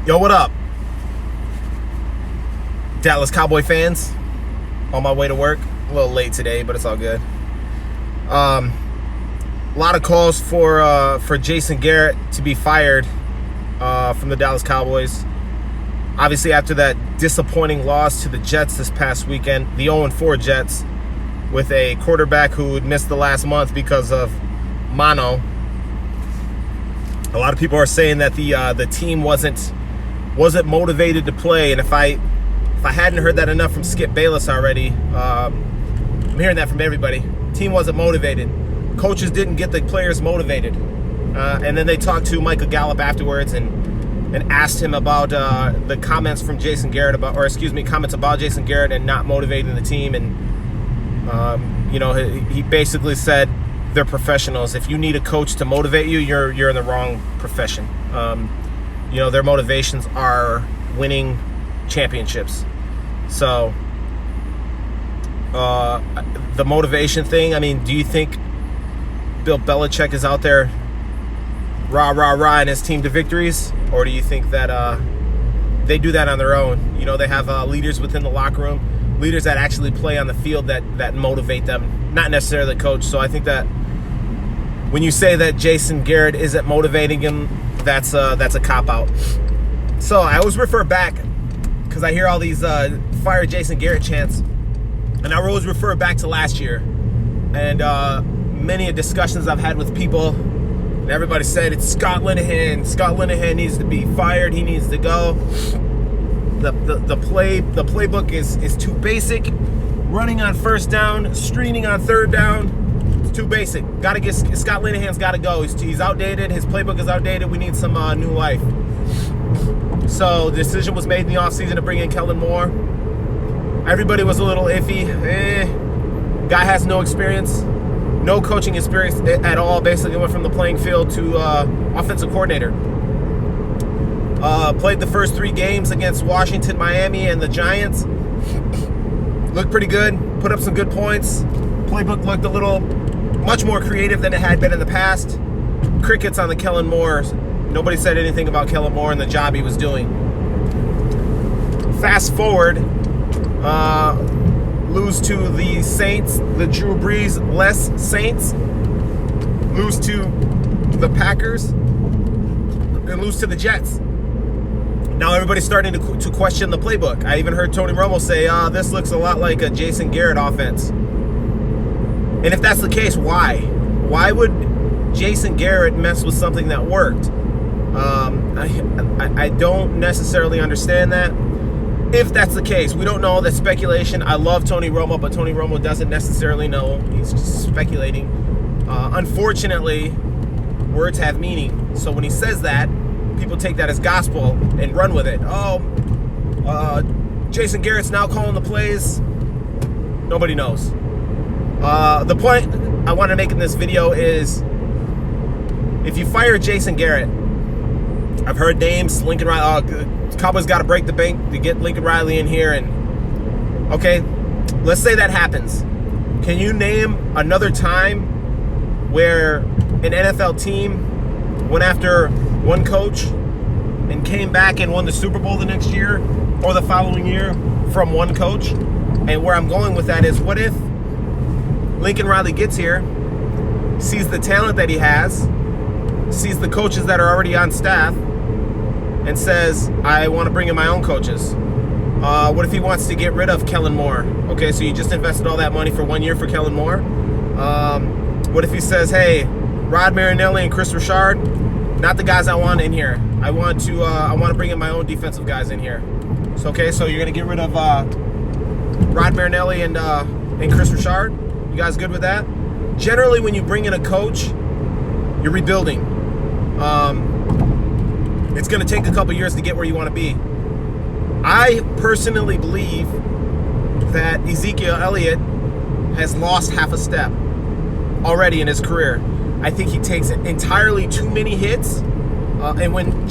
Yo, what up? Dallas Cowboy fans, on my way to work. A little late today, but it's all good. A lot of calls for Jason Garrett to be fired from the Dallas Cowboys. Obviously, after that disappointing loss to the Jets this past weekend, the 0-4 Jets, with a quarterback who had missed the last month because of mono. A lot of people are saying that the team wasn't motivated to play, and if I hadn't heard that enough from Skip Bayless already, I'm hearing that from everybody. Team wasn't motivated. Coaches didn't get the players motivated. And then they talked to Michael Gallup afterwards and asked him about the comments from Jason Garrett comments about Jason Garrett and not motivating the team. And he basically said they're professionals. If you need a coach to motivate you, you're in the wrong profession. Their motivations are winning championships. So the motivation thing, do you think Bill Belichick is out there rah in his team to victories, or do you think that they do that on their own? They have leaders within the locker room, leaders that actually play on the field that motivate them, not necessarily the coach. So I think that when you say that Jason Garrett isn't motivating him, that's a cop-out. So I always refer back, because I hear all these fire Jason Garrett chants, and I always refer back to last year. And many discussions I've had with people, and everybody said it's Scott Linehan. Scott Linehan needs to be fired. He needs to go. The playbook is too basic. Running on first down, screening on third down, it's too basic. Scott Linehan's got to go. He's outdated. His playbook is outdated. We need some new life. So the decision was made in the offseason to bring in Kellen Moore. Everybody was a little iffy. Guy has no experience, no coaching experience at all. Basically went from the playing field to offensive coordinator. Played the first 3 games against Washington, Miami, and the Giants. Looked pretty good. Put up some good points. Playbook looked much more creative than it had been in the past. Crickets on the Kellen Moore. Nobody said anything about Kellen Moore and the job he was doing. Fast forward, lose to the Saints, the Drew Brees-less Saints, lose to the Packers, and lose to the Jets. Now everybody's starting to question the playbook. I even heard Tony Romo say, this looks a lot like a Jason Garrett offense. And if that's the case, why? Why would Jason Garrett mess with something that worked? I don't necessarily understand that. If that's the case, we don't know. That's speculation. I love Tony Romo, but Tony Romo doesn't necessarily know. He's just speculating. Unfortunately, words have meaning. So when he says that, people take that as gospel and run with it. Jason Garrett's now calling the plays. Nobody knows. The point I want to make in this video is, if you fire Jason Garrett, I've heard names, Lincoln Riley. Cowboys got to break the bank to get Lincoln Riley in here. And okay, let's say that happens. Can you name another time where an NFL team went after one coach and came back and won the Super Bowl the next year or the following year from one coach? And where I'm going with that is, what if Lincoln Riley gets here, sees the talent that he has, sees the coaches that are already on staff, and says, I want to bring in my own coaches? What if he wants to get rid of Kellen Moore? Okay, so you just invested all that money for 1 year for Kellen Moore. What if he says, hey, Rod Marinelli and Chris Richard, not the guys I want in here. I want to bring in my own defensive guys in here. So you're gonna get rid of Rod Marinelli and Chris Richard. You guys good with that? Generally, when you bring in a coach, you're rebuilding. It's going to take a couple years to get where you want to be. I personally believe that Ezekiel Elliott has lost half a step already in his career. I think he takes entirely too many hits. And when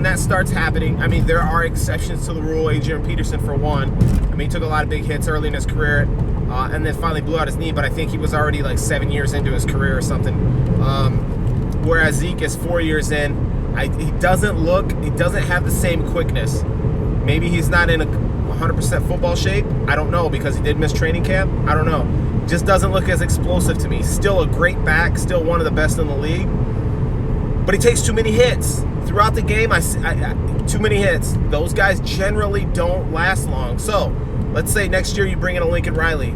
that starts happening, there are exceptions to the rule. Adrian Peterson, for one. He took a lot of big hits early in his career, and then finally blew out his knee. But I think he was already like 7 years into his career or something. Whereas Zeke is 4 years in. He doesn't have the same quickness. Maybe he's not in a 100% football shape. I don't know, because he did miss training camp. I don't know. Just doesn't look as explosive to me. Still a great back, still one of the best in the league. But he takes too many hits. Throughout the game, too many hits. Those guys generally don't last long. So, let's say next year you bring in a Lincoln Riley.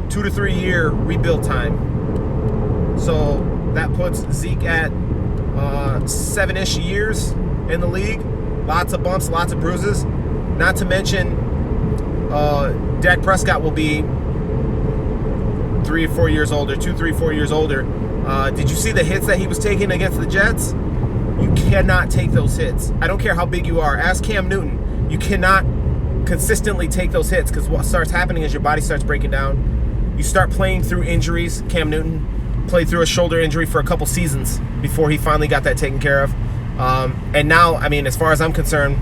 2 to 3 year rebuild time. So, that puts Zeke at 7-ish years in the league. Lots of bumps, lots of bruises. Not to mention, Dak Prescott will be 3 or 4 years older, 2, 3, 4 years older. Did you see the hits that he was taking against the Jets? You cannot take those hits. I don't care how big you are. Ask Cam Newton. You cannot consistently take those hits, because what starts happening is your body starts breaking down. You start playing through injuries. Cam Newton played through a shoulder injury for a couple seasons before he finally got that taken care of. And now, I mean, as far as I'm concerned,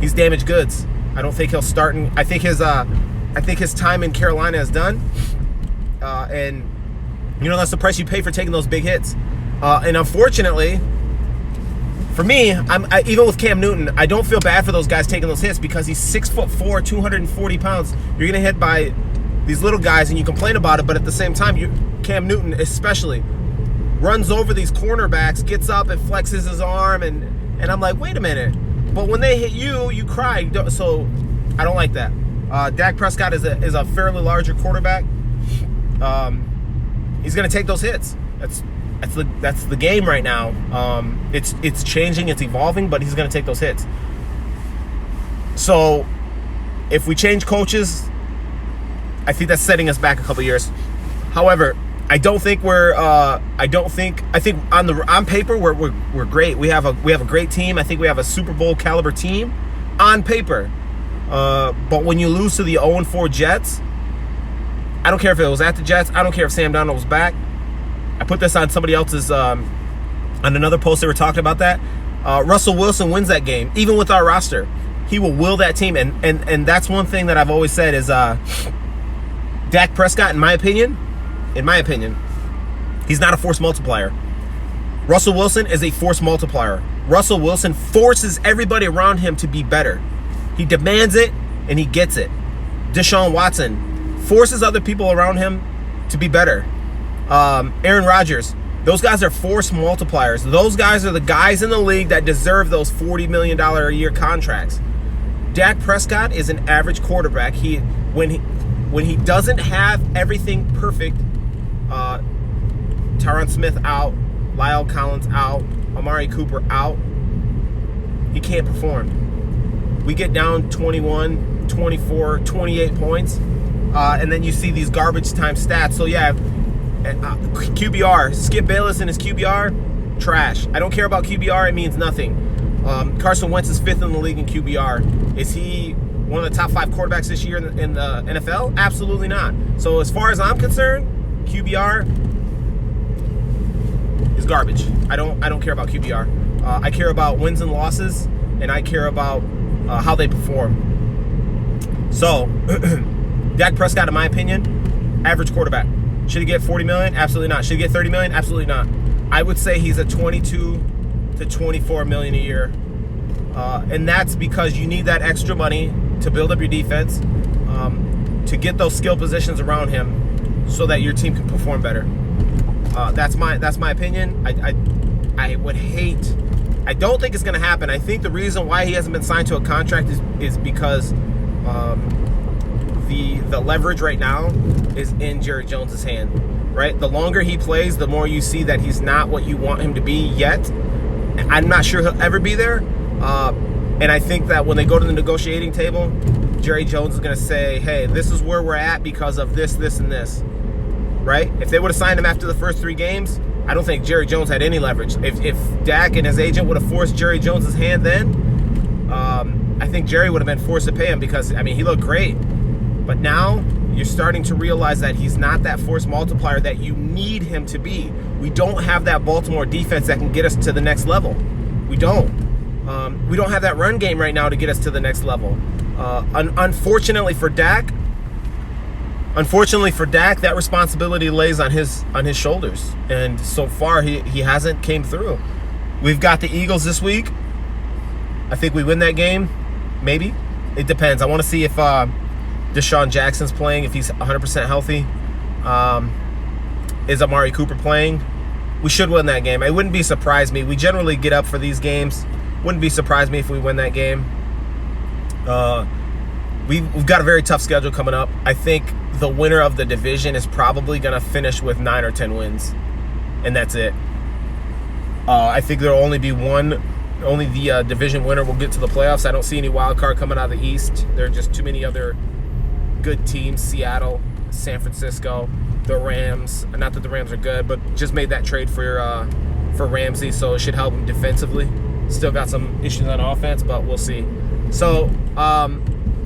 he's damaged goods. I don't think he'll start. I think his time in Carolina is done. And you know, that's the price you pay for taking those big hits. And unfortunately, for me, even with Cam Newton, I don't feel bad for those guys taking those hits, because he's 6'4", 240 pounds. You're gonna hit by these little guys, and you complain about it. But at the same time, Cam Newton especially runs over these cornerbacks, gets up and flexes his arm, and I'm like, wait a minute. But when they hit you, you cry. So I don't like that. Dak Prescott is a fairly larger quarterback. He's going to take those hits. That's the game right now. It's changing, it's evolving, but he's going to take those hits. So if we change coaches, I think that's setting us back a couple years. However, I think on paper we're great. We have a great team. I think we have a Super Bowl caliber team on paper. But when you lose to the 0-4 Jets, I don't care if it was at the Jets. I don't care if Sam Darnold was back. I put this on somebody else's on another post. They were talking about that. Russell Wilson wins that game, even with our roster. He will will that team, and that's one thing that I've always said is Dak Prescott, in my opinion, he's not a force multiplier. Russell Wilson is a force multiplier. Russell Wilson forces everybody around him to be better. He demands it, and he gets it. Deshaun Watson forces other people around him to be better. Aaron Rodgers, those guys are force multipliers. Those guys are the guys in the league that deserve those $40 million a year contracts. Dak Prescott is an average quarterback. When he doesn't have everything perfect, Tyron Smith out, Lyle Collins out, Amari Cooper out, he can't perform. We get down 21, 24, 28 points, and then you see these garbage time stats. So yeah, QBR, Skip Bayless and his QBR, trash. I don't care about QBR, it means nothing. Carson Wentz is 5th in the league in QBR. Is he one of the top 5 quarterbacks this year in the NFL? Absolutely not. So as far as I'm concerned, QBR is garbage. I don't care about QBR. I care about wins and losses, and I care about how they perform. So, Dak Prescott, in my opinion, average quarterback. Should he get $40 million? Absolutely not. Should he get $30 million? Absolutely not. I would say he's a $22 to $24 million a year. And that's because you need that extra money to build up your defense, to get those skill positions around him so that your team can perform better. That's my opinion. I would hate... I don't think it's going to happen. I think the reason why he hasn't been signed to a contract is because the leverage right now is in Jerry Jones's hand, right? The longer he plays, the more you see that he's not what you want him to be yet. I'm not sure he'll ever be there. And I think that when they go to the negotiating table, Jerry Jones is going to say, hey, this is where we're at because of this, this, and this, right? If they would have signed him after the first 3 games, I don't think Jerry Jones had any leverage. If Dak and his agent would have forced Jerry Jones's hand then, I think Jerry would have been forced to pay him because, I mean, he looked great. But now you're starting to realize that he's not that force multiplier that you need him to be. We don't have that Baltimore defense that can get us to the next level. We don't. We don't have that run game right now to get us to the next level. Unfortunately for Dak, unfortunately for Dak, that responsibility lays on his shoulders, and so far he hasn't came through. We've got the Eagles this week. I think we win that game, maybe. It depends. I want to see if Deshaun Jackson's playing, if he's 100% healthy. Is Amari Cooper playing? We should win that game. It wouldn't surprise me. We generally get up for these games. Wouldn't be surprised me if we win that game. We've got a very tough schedule coming up. I think the winner of the division is probably going to finish with 9 or 10 wins, and that's it. I think there'll only be one. Only the division winner will get to the playoffs. I don't see any wild card coming out of the East. There are just too many other good teams. Seattle, San Francisco, the Rams. Not that the Rams are good, but just made that trade for Ramsey, so it should help them defensively. Still got some issues on offense, but we'll see. So,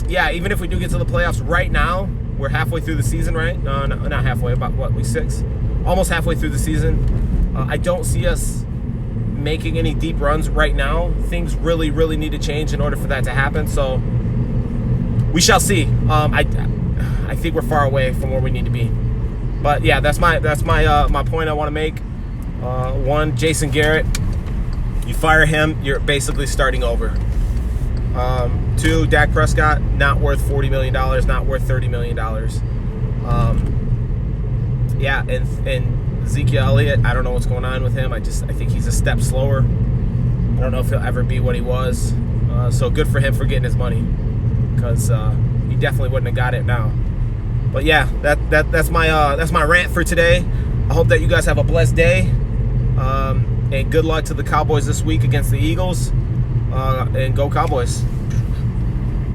yeah, even if we do get to the playoffs right now, we're halfway through the season, right? No, not halfway. About what, week 6? Almost halfway through the season. I don't see us making any deep runs right now. Things really, really need to change in order for that to happen. So we shall see. I think we're far away from where we need to be. But yeah, that's my point I want to make. One, Jason Garrett. You fire him, you're basically starting over. 2, Dak Prescott, not worth $40 million, not worth $30 million. Yeah, and Ezekiel Elliott, I don't know what's going on with him. I think he's a step slower. I don't know if he'll ever be what he was. So good for him for getting his money, because he definitely wouldn't have got it now. But yeah, that's my rant for today. I hope that you guys have a blessed day, and good luck to the Cowboys this week against the Eagles. And go Cowboys.